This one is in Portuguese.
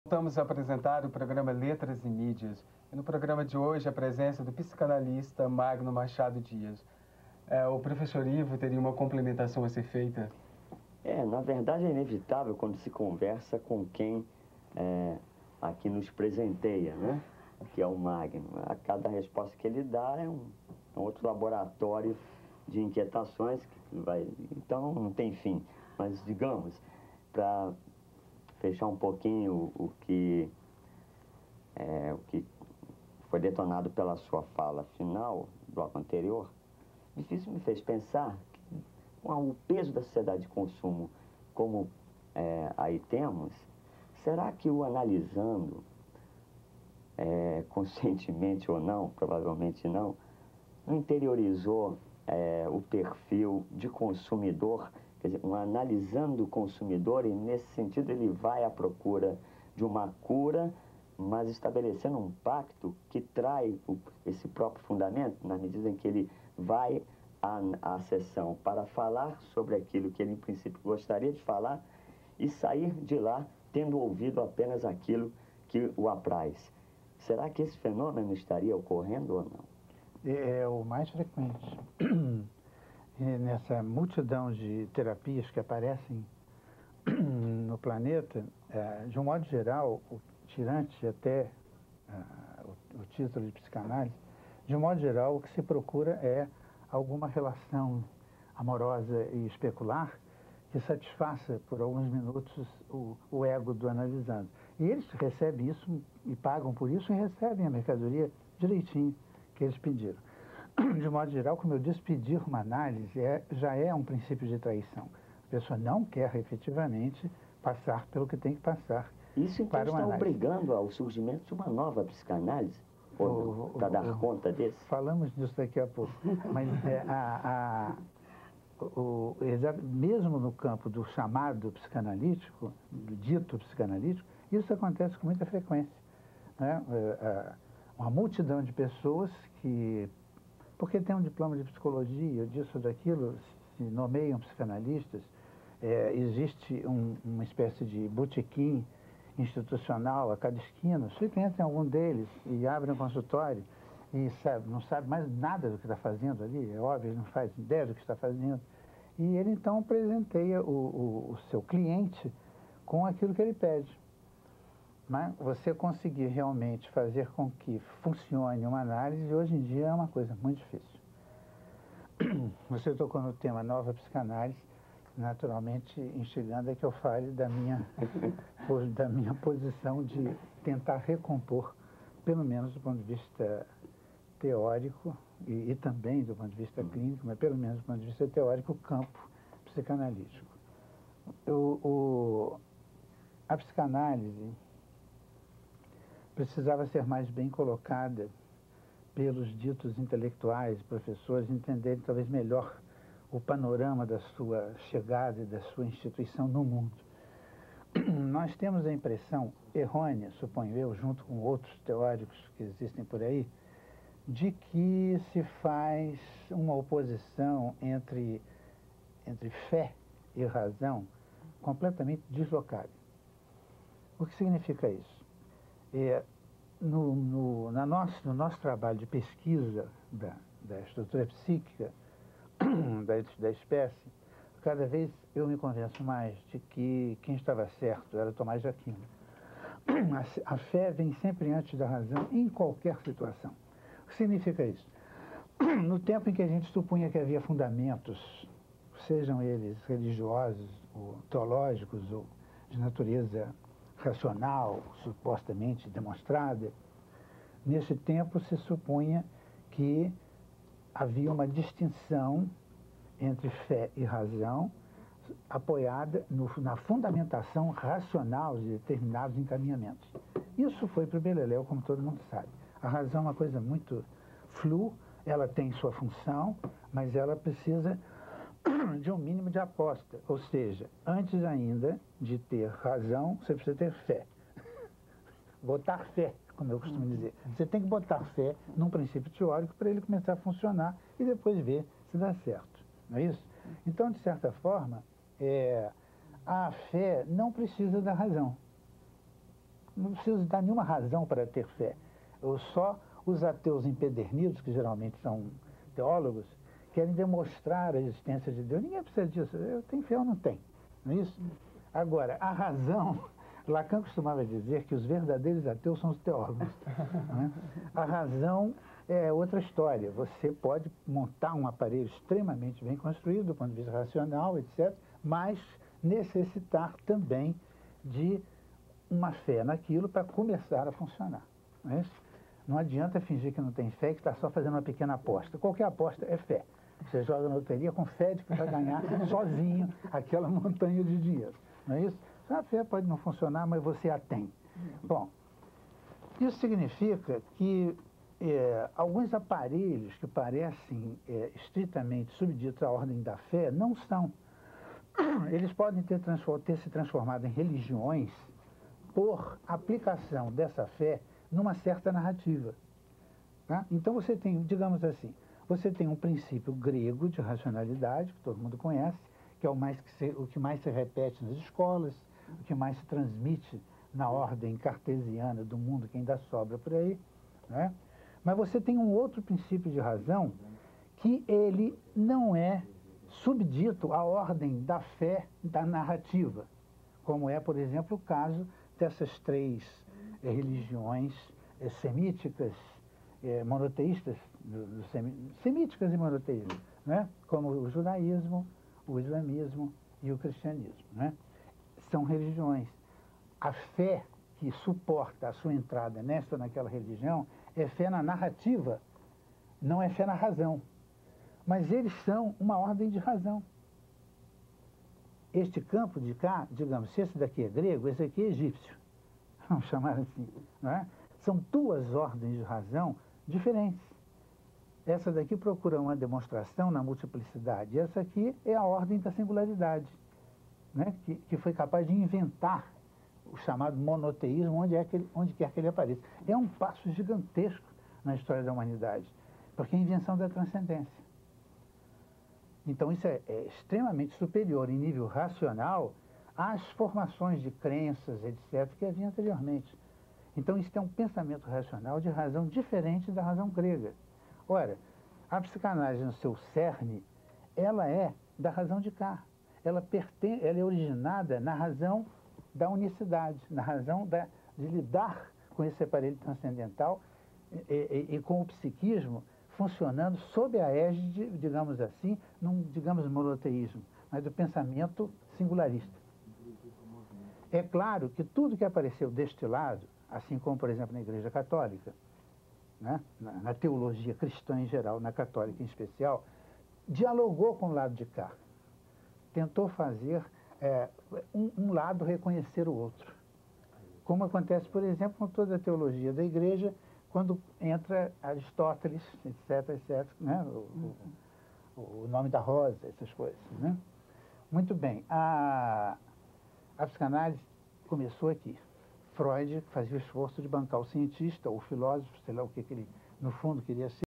Voltamos a apresentar o programa Letras e Mídias. E no programa de hoje, a presença do psicanalista Magno Machado Dias. O professor Ivo teria uma complementação a ser feita? Na verdade é inevitável quando se conversa com quem aqui nos presenteia, né? Que é o Magno. A cada resposta que ele dá é um outro laboratório de inquietações que vai... Então não tem fim. Mas digamos, para fechar um pouquinho o que foi detonado pela sua fala final, do bloco anterior, difícil me fez pensar que, com o peso da sociedade de consumo como aí temos, será que o analisando, conscientemente ou não, provavelmente não interiorizou o perfil de consumidor, quer dizer, um analisando o consumidor, e nesse sentido ele vai à procura de uma cura, mas estabelecendo um pacto que trai esse próprio fundamento, na medida em que ele vai à sessão para falar sobre aquilo que ele, em princípio, gostaria de falar e sair de lá tendo ouvido apenas aquilo que o apraz. Será que esse fenômeno estaria ocorrendo ou não? É o mais frequente. Nessa multidão de terapias que aparecem no planeta, de um modo geral, tirante até o título de psicanálise, de um modo geral, o que se procura é alguma relação amorosa e especular que satisfaça por alguns minutos o ego do analisando. E eles recebem isso e pagam por isso e recebem a mercadoria direitinho que eles pediram. De modo geral, como eu disse, pedir uma análise já é um princípio de traição. A pessoa não quer efetivamente passar pelo que tem que passar. Isso então está obrigando ao surgimento de uma nova psicanálise? Para dar conta disso? Falamos disso daqui a pouco. Mas mesmo no campo do chamado psicanalítico, do dito psicanalítico, isso acontece com muita frequência, né? Uma multidão de pessoas que, porque tem um diploma de psicologia, disso ou daquilo, se nomeiam psicanalistas, existe uma espécie de botequim institucional a cada esquina, frequentam algum deles e abrem um consultório e não sabe mais nada do que está fazendo ali, é óbvio, ele não faz ideia do que está fazendo. E ele então presenteia o seu cliente com aquilo que ele pede. Mas você conseguir realmente fazer com que funcione uma análise, hoje em dia é uma coisa muito difícil. Você tocou no tema nova psicanálise, naturalmente instigando é que eu fale da minha posição de tentar recompor, pelo menos do ponto de vista teórico e também do ponto de vista clínico, mas pelo menos do ponto de vista teórico, o campo psicanalítico. A psicanálise precisava ser mais bem colocada pelos ditos intelectuais, professores, entenderem talvez melhor o panorama da sua chegada e da sua instituição no mundo. Nós temos a impressão errônea, suponho eu, junto com outros teóricos que existem por aí, de que se faz uma oposição entre fé e razão completamente deslocada. O que significa isso? No nosso trabalho de pesquisa da estrutura psíquica da espécie, cada vez eu me convenço mais de que quem estava certo era Tomás de Aquino. A fé vem sempre antes da razão em qualquer situação. O que significa isso? No tempo em que a gente supunha que havia fundamentos, sejam eles religiosos, ou teológicos, ou de natureza racional, supostamente demonstrada, nesse tempo se supunha que havia uma distinção entre fé e razão apoiada na fundamentação racional de determinados encaminhamentos. Isso foi para o beleléu, como todo mundo sabe. A razão é uma coisa muito flu, ela tem sua função, mas ela precisa de um mínimo de aposta. Ou seja, antes ainda de ter razão, você precisa ter fé. Botar fé, como eu costumo dizer. Você tem que botar fé num princípio teórico para ele começar a funcionar e depois ver se dá certo. Não é isso? Então, de certa forma, a fé não precisa da razão. não precisa dar nenhuma razão para ter fé. Só os ateus empedernidos, que geralmente são teólogos, querem demonstrar a existência de Deus. Ninguém precisa disso. Eu tenho fé ou não tenho. Não é isso? Agora, a razão... Lacan costumava dizer que os verdadeiros ateus são os teólogos. Né? A razão é outra história. Você pode montar um aparelho extremamente bem construído, do ponto de vista racional, etc., mas necessitar também de uma fé naquilo para começar a funcionar. Não é isso? Não adianta fingir que não tem fé e que está só fazendo uma pequena aposta. Qualquer aposta é fé. Você joga na loteria com fé de que vai ganhar sozinho aquela montanha de dinheiro. Não é isso? A fé pode não funcionar, mas você a tem. Bom, isso significa que alguns aparelhos que parecem estritamente subditos à ordem da fé não são. Eles podem ter se transformado em religiões por aplicação dessa fé numa certa narrativa. Tá? Então você tem, digamos assim, você tem um princípio grego de racionalidade, que todo mundo conhece, que é o que mais se repete nas escolas, o que mais se transmite na ordem cartesiana do mundo que ainda sobra por aí, né? Mas você tem um outro princípio de razão que ele não é subdito à ordem da fé da narrativa, como é, por exemplo, o caso dessas três religiões semíticas, monoteístas, semíticas e monoteístas, né? Como o judaísmo, o islamismo e o cristianismo, né? São religiões. A fé que suporta a sua entrada nesta ou naquela religião é fé na narrativa, não é fé na razão. Mas eles são uma ordem de razão. Este campo de cá, digamos, se esse daqui é grego, esse aqui é egípcio. Vamos chamar assim, não é? São duas ordens de razão diferentes. Essa daqui procura uma demonstração na multiplicidade. Essa aqui é a ordem da singularidade, né? Que foi capaz de inventar o chamado monoteísmo onde quer que ele apareça. É um passo gigantesco na história da humanidade, porque é a invenção da transcendência. Então isso é extremamente superior em nível racional às formações de crenças, etc., que havia anteriormente. Então isso é um pensamento racional de razão diferente da razão grega. Ora, a psicanálise no seu cerne, ela é da razão de cá. Ela é originada na razão da unicidade, na razão de lidar com esse aparelho transcendental e com o psiquismo funcionando sob a égide, digamos assim, digamos, monoteísmo, mas do pensamento singularista. É claro que tudo que apareceu deste lado, assim como, por exemplo, na Igreja Católica, né, na teologia cristã em geral, na católica em especial, dialogou com o lado de cá. Tentou fazer um lado reconhecer o outro. Como acontece, por exemplo, com toda a teologia da Igreja, quando entra Aristóteles, etc., etc., né? O nome da rosa, essas coisas. Né? Muito bem, a psicanálise começou aqui. Freud fazia o esforço de bancar o cientista, o filósofo, sei lá o que ele, no fundo, queria ser.